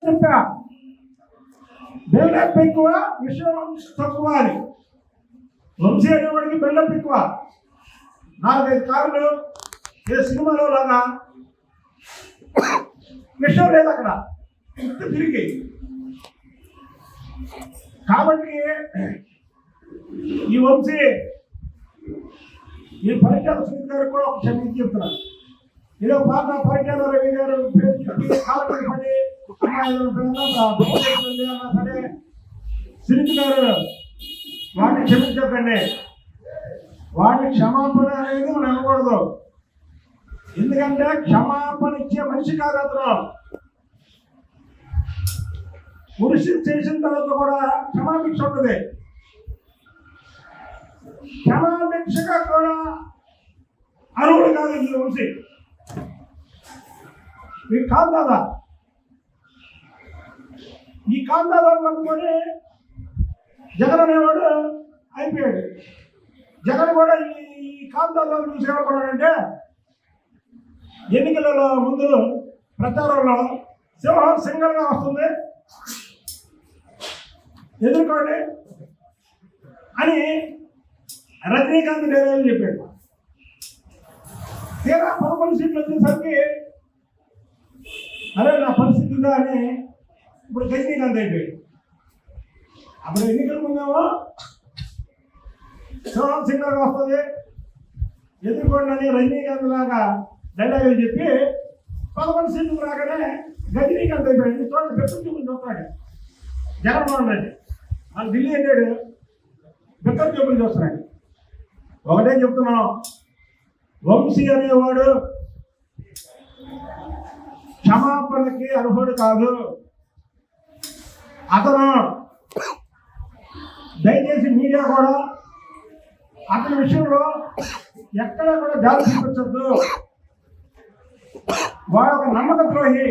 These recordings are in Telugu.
చెప్పా బిల్డప్ ఎక్కువ, విషయం తక్కువ అని. వంశీ అనేవాడికి బిల్డప్ ఎక్కువ. 4-5 కార్లు ఏ సినిమాలో లాగా విషయం లేదు అక్కడ, ఇంత తిరిగి. కాబట్టి ఈ వంశీ ఈ పరిచయాల సునీల్ గారు కూడా ఒక క్షమించి చెప్తున్నారు. ఏదో పాత పరిచయాల రవి గారు పేరు చెప్పి కాలపడి పడి సరే సునీల్ గారు వాడిని క్షమించకండి. వాడిని క్షమాపణ అనేది మనం అనకూడదు. ఎందుకంటే క్షమాపణ ఇచ్చే మనిషి కాదు అతను. పురుషు చేసిన తర్వాత కూడా క్షమాభిక్ష ఉంటుంది. క్షమాభిక్షగా కూడా అర్హుడు కాదు ఈ వంశీ. ఈ కాంతాదా ఈ కాంతాదా అనుకొని జగన్ అనేవాడు అయిపోయాడు. జగన్ కూడా ఈ కాంతాదాలు చూసి ఏమనుకున్నాడంటే ఎన్నికలలో ముందు ప్రచారంలో సింహం సింగల్గా వస్తుంది ఎదుర్కోండి అని రజనీకాంత్ డైలాగ్ చెప్పాడు. తీరా 11 సీట్లు వచ్చేసరికి అరే నా పరిస్థితి ఉందా అని ఇప్పుడు రజనీకాంత్ అయిపోయాడు. అప్పుడు ఎన్నికల ముందేమో సింహం సింగల్గా వస్తుంది ఎదుర్కోండి అని రజనీకాంత్ లాగా డైలాగులు చెప్పి 11 సీట్లు రాగానే రజనీకాంత్ అయిపోయాడు. చూడండి బెక్కర్ చూపులు చూస్తాడు జగన్మోహన్ రెడ్డి. వాళ్ళు ఢిల్లీ వెళ్ళాడు, బెక్కర్ చూపులు చూస్తున్నాడు. ఒకటే చెప్తున్నాం, వంశీ అనేవాడు క్షమాపణకి అర్హుడు కాదు. అతను దయచేసి మీడియా కూడా అతని విషయంలో ఎక్కడ కూడా జాలి చూపించద్దు. వాడు ఒక నమ్మక ద్రోహి,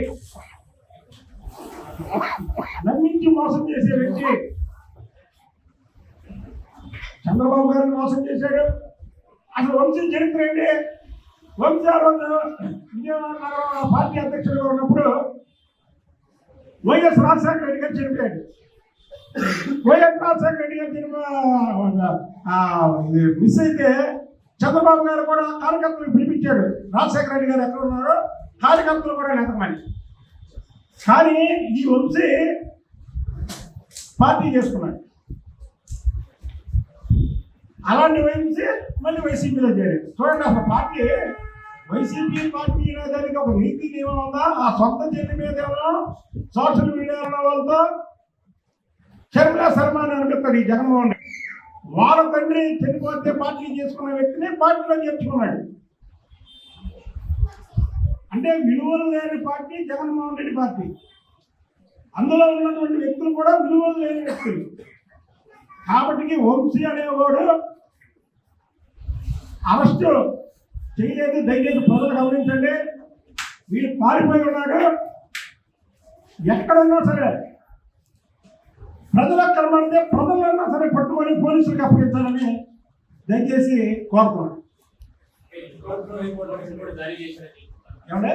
నమ్మించి మోసం చేసే వ్యక్తి. చంద్రబాబు గారిని మోసం చేశాడు. అసలు వంశీ చరిత్ర ఏంటి? వంశీ ఆ రోజు విజయవాడ నగరంలో పార్టీ అధ్యక్షుడిగా ఉన్నప్పుడు వైఎస్ రాజశేఖర రెడ్డి గారు చనిపోయాడు. వైఎస్ రాజశేఖర రెడ్డి గారు మిస్ అయితే చంద్రబాబు గారు కూడా కార్యకర్తలు పిలిపించాడు. రాజశేఖర రెడ్డి గారు ఎక్కడ ఉన్నారో కార్యకర్తలు కూడా నెతమని. కానీ ఈ వంశీ పార్టీ చేసుకున్నాడు. అలాంటి వంశీ మళ్ళీ వైసీపీలో చేరాడు. చూడండి, అసలు పార్టీ వైసీపీ పార్టీ దానికి ఒక నీతి నియమం ఉందా? ఆ సొంత చెల్లి మీద ఏమో సోషల్ మీడియాలో వాళ్ళతో షర్మిలా శర్మ అని అనిపిస్తాడు ఈ జగన్మోహన్ రెడ్డి. వాళ్ళ తండ్రి చనిపోతే పార్టీ చేసుకున్న వ్యక్తిని పార్టీలో చేర్చుకున్నాడు. అంటే విలువలు లేని పార్టీ జగన్మోహన్ రెడ్డి పార్టీ. అందులో ఉన్నటువంటి వ్యక్తులు కూడా విలువలు లేని వ్యక్తులు. కాబట్టి వంశీ అనేవాడు అరెస్ట్ చేయలేదు. దయచేసి ప్రజలు గమనించండి, వీడు పారిపోయి ఉన్నాడు. ఎక్కడున్నా సరే ప్రజలకు కనబడితే ప్రజలన్నా సరే పట్టుకొని పోలీసులకు అప్పగించాలని దయచేసి కోరుతున్నాను. ఏమంటే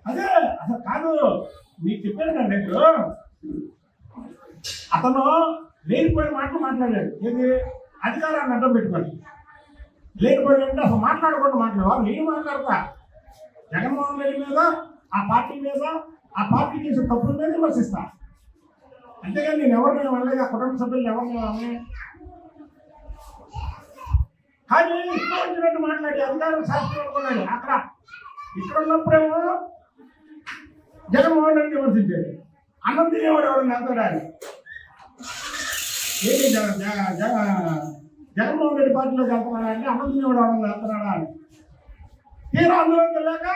అదే అసలు కాదు, మీకు చెప్పాను ఇప్పుడు అతను లేనిపోయిన మాటలు మాట్లాడాడు. ఏది అధికారాన్ని అడ్డం పెట్టుకొని లేనిపోయిన అంటే అసలు మాట్లాడకుండా మాట్లాడేవారు. నేను మాట్లాడతా జగన్మోహన్ రెడ్డి మీద, ఆ పార్టీ మీద, ఆ పార్టీ చేసే తప్పుల మీద విమర్శిస్తా. అంతేగాని నేను ఎవరిని వెళ్ళలేదు, ఆ కుటుంబ సభ్యులు ఎవరిని వాళ్ళని. కానీ ఇష్టం వచ్చినట్టు మాట్లాడి అధికారం శాస్త్రం అనుకున్నాడు. అక్కడ ఇక్కడ ఉన్నప్పుడేమో జగన్మోహన్ రెడ్డి విమర్శించాడు. అన్నం తినేవాడు ఎవరు వెళ్తాడా అని. ఏంటి జగన్మోహన్ రెడ్డి పార్టీలోకి వెళ్తున్నాడా అంటే అన్నం తినేవాడు ఎవరు వెళ్తున్నాడా అని. తీరా అందులోకి వెళ్ళాక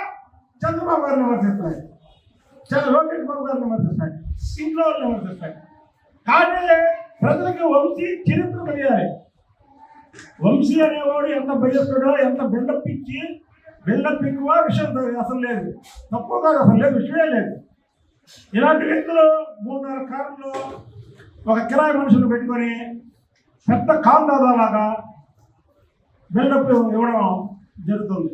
చంద్రబాబు గారిని విమర్శిస్తాడు, లోకేష్ బాబు గారిని విమర్శిస్తాడు, ఇంట్లో వాళ్ళని విమర్శిస్తాడు. కానీ ప్రజలకు వంశీ చరిత్ర తెలియాలి. వంశీ అనేవాడు ఎంత భయస్తుడో, ఎంత బిల్డప్ ఇచ్చి, బిల్డప్ ఎక్కువ విషయం అసలు లేదు, తక్కువ కాదు, అసలు లేదు, విషయమే లేదు. ఇలాంటి వ్యక్తులు 3-4 కార్లు ఒక కిరాయి మనుషులు పెట్టుకొని పెద్ద కాందాదాలాగా బిల్డప్ ఇవ్వడం జరుగుతుంది.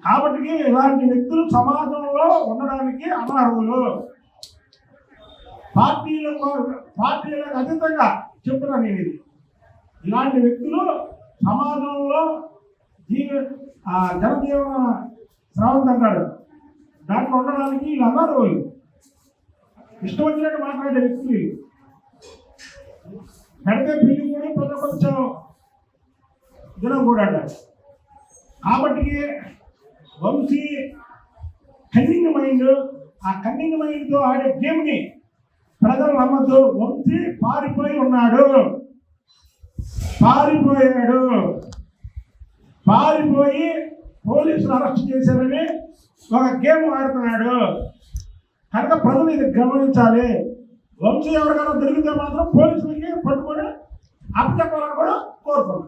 కాబట్టి ఇలాంటి వ్యక్తులు సమాజంలో ఉండడానికి అనర్హులు. పార్టీలకు అతీతంగా చెప్తున్నా నేను ఇది. ఇలాంటి వ్యక్తులు సమాజంలో జనజీవన స్రవంతి అంటారు, దాంట్లో ఉండడానికి వీళ్ళు అనర్హులు. ఇష్టం వచ్చినట్టు మాట్లాడే వ్యక్తులు పెడితే పెళ్లి కూడా ప్రజాపక్షం దినం కూడా అంటారు. కాబట్టి వంశీ కన్నింగ్ మైండ్, ఆ కన్నింగ్ మైండ్తో ఆడే గేమ్ని ప్రజలు నమ్మద్దు. వంశీ పారిపోయి పోలీసులు అరెస్ట్ చేశారని ఒక గేమ్ ఆడుతున్నాడు కనుక ప్రజలు ఇది గమనించాలి. వంశీ ఎవరికైనా దొరికితే మాత్రం పోలీసులకి పట్టుకొని అప్పచెప్పాలని కూడా కోరుతున్నాను.